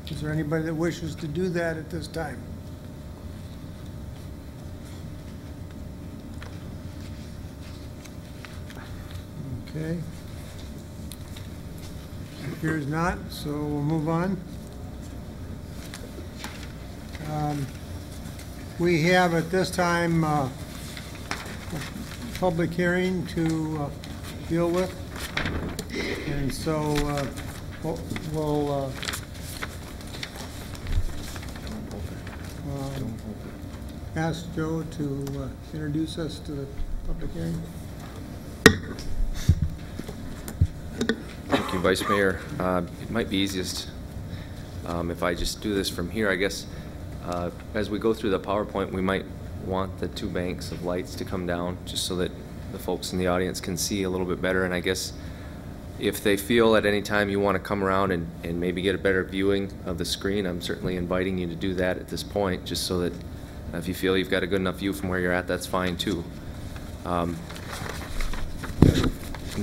Is there anybody that wishes to do that at this time? Okay. Appears not, so we'll move on. We have at this time a public hearing to deal with, and so we'll ask Joe to introduce us to the public hearing. Thank you, Vice Mayor. It might be easiest if I just do this from here. I guess as we go through the PowerPoint, we might want the two banks of lights to come down just so that the folks in the audience can see a little bit better. And I guess if they feel at any time you want to come around and maybe get a better viewing of the screen, I'm certainly inviting you to do that at this point, just so that if you feel you've got a good enough view from where you're at, that's fine too. In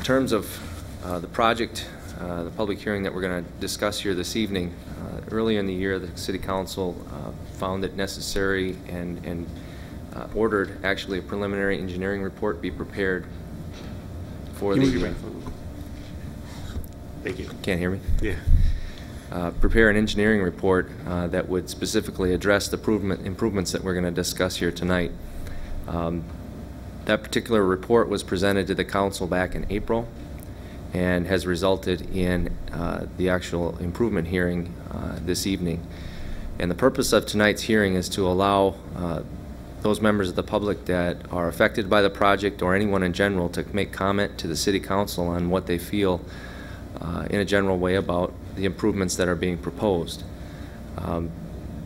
terms of the project, the public hearing that we're going to discuss here this evening, earlier in the year the City Council found it necessary and ordered actually a preliminary engineering report be prepared for the... Thank you. Can't hear me? Yeah. Prepare an engineering report that would specifically address the improvements that we're going to discuss here tonight. That particular report was presented to the council back in April and has resulted in the actual improvement hearing this evening. And the purpose of tonight's hearing is to allow those members of the public that are affected by the project or anyone in general to make comment to the City Council on what they feel in a general way about the improvements that are being proposed.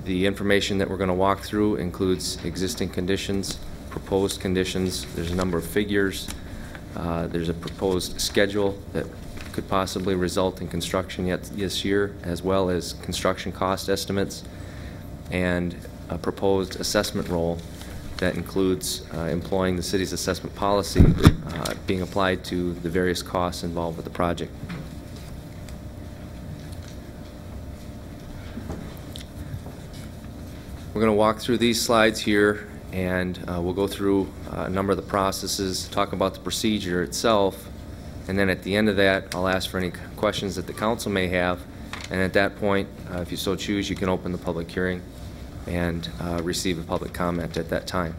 The information that we're going to walk through includes existing conditions, proposed conditions. There's a number of figures. There's a proposed schedule that could possibly result in construction yet this year, as well as construction cost estimates, and a proposed assessment role that includes employing the city's assessment policy being applied to the various costs involved with the project. We're going to walk through these slides here, and we'll go through a number of the processes, talk about the procedure itself, and then at the end of that I'll ask for any questions that the council may have, and at that point, if you so choose, you can open the public hearing and receive a public comment at that time.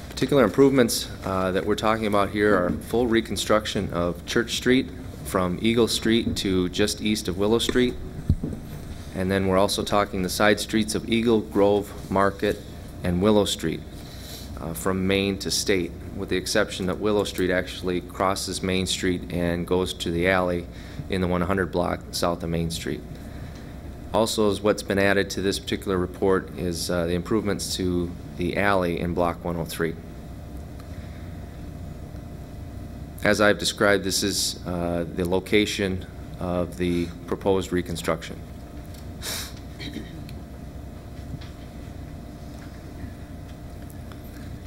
Particular improvements that we're talking about here are full reconstruction of Church Street from Eagle Street to just east of Willow Street. And then we're also talking the side streets of Eagle, Grove, Market, and Willow Street from Main to State, with the exception that Willow Street actually crosses Main Street and goes to the alley in the 100 block south of Main Street. Also, is what's been added to this particular report is the improvements to the alley in Block 103. As I've described, this is the location of the proposed reconstruction.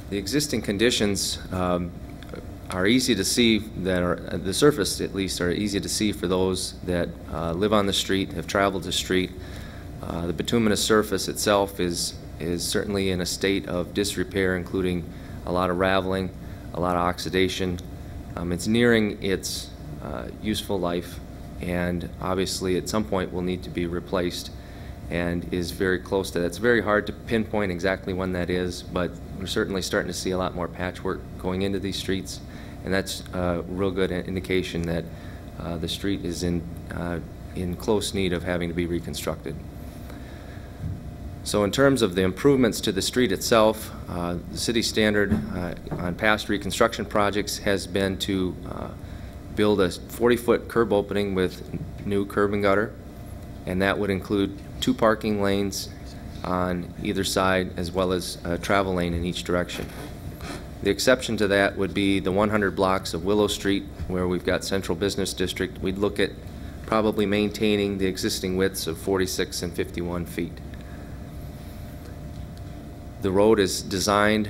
The existing conditions are easy to see, that are the surface at least are easy to see for those that live on the street, have traveled the street. The bituminous surface itself is certainly in a state of disrepair, including a lot of raveling, a lot of oxidation. It's nearing its useful life, and obviously at some point will need to be replaced, and is very close to that. It's very hard to pinpoint exactly when that is, but we're certainly starting to see a lot more patchwork going into these streets, and that's a real good indication that the street is in close need of having to be reconstructed. So in terms of the improvements to the street itself, the city standard on past reconstruction projects has been to build a 40-foot curb opening with new curb and gutter, and that would include 2 parking lanes on either side, as well as a travel lane in each direction. The exception to that would be the 100 blocks of Willow Street, where we've got Central Business District. We'd look at probably maintaining the existing widths of 46 and 51 feet. The road is designed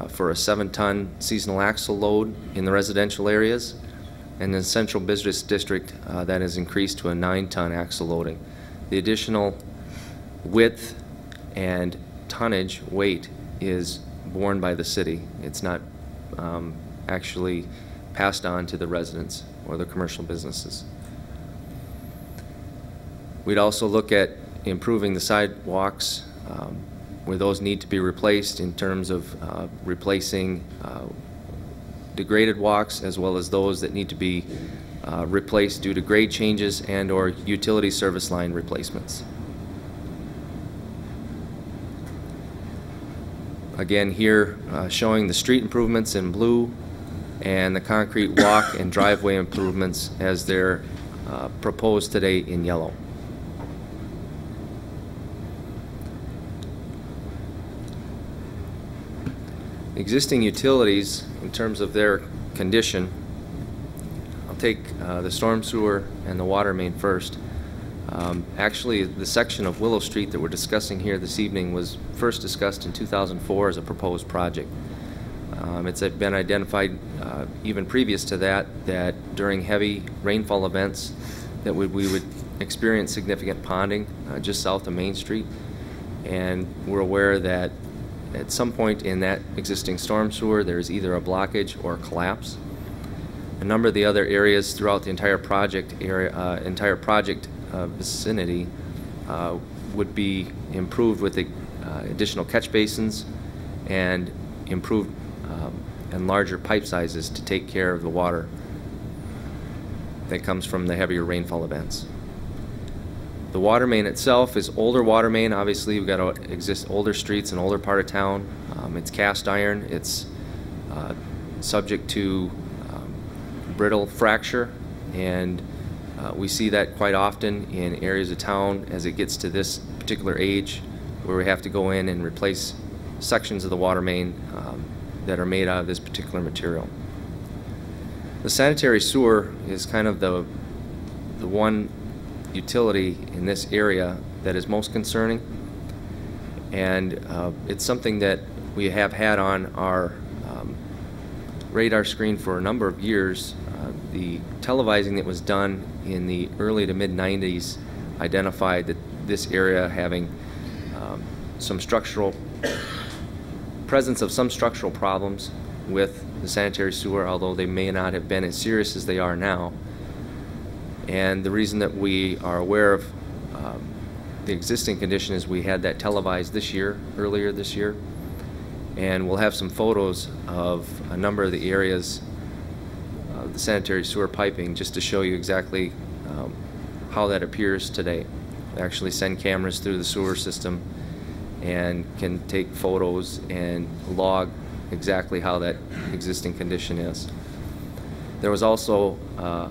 for a 7-ton seasonal axle load in the residential areas, and in Central Business District that is increased to a 9-ton axle loading. The additional width and tonnage weight is borne by the city. It's not actually passed on to the residents or the commercial businesses. We'd also look at improving the sidewalks where those need to be replaced in terms of replacing degraded walks, as well as those that need to be replaced due to grade changes and or utility service line replacements. Again here showing the street improvements in blue and the concrete walk and driveway improvements as they're proposed today in yellow. Existing utilities, in terms of their condition, I'll take the storm sewer and the water main first. Actually, the section of Willow Street that we're discussing here this evening was first discussed in 2004 as a proposed project. It's been identified even previous to that during heavy rainfall events that we would experience significant ponding just south of Main Street, and we're aware that at some point in that existing storm sewer there's either a blockage or a collapse. A number of the other areas throughout the entire project vicinity would be improved with additional catch basins and improved and larger pipe sizes to take care of the water that comes from the heavier rainfall events. The water main itself is older water main. Obviously, we've got to exist older streets and older part of town. It's cast iron. It's subject to brittle fracture, and we see that quite often in areas of town as it gets to this particular age, where we have to go in and replace sections of the water main that are made out of this particular material. The sanitary sewer is kind of the one utility in this area that is most concerning, and it's something that we have had on our radar screen for a number of years. The televising that was done in the early to mid-90s identified that this area having some structural presence of some structural problems with the sanitary sewer, although they may not have been as serious as they are now. And the reason that we are aware of the existing condition is we had that televised earlier this year, and we'll have some photos of a number of the areas of the sanitary sewer piping just to show you exactly how that appears today. We actually send cameras through the sewer system and can take photos and log exactly how that existing condition is. There was also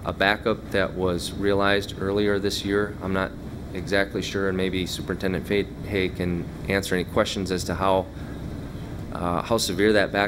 a backup that was realized earlier this year. I'm not exactly sure, and maybe Superintendent Hay can answer any questions as to how severe that backup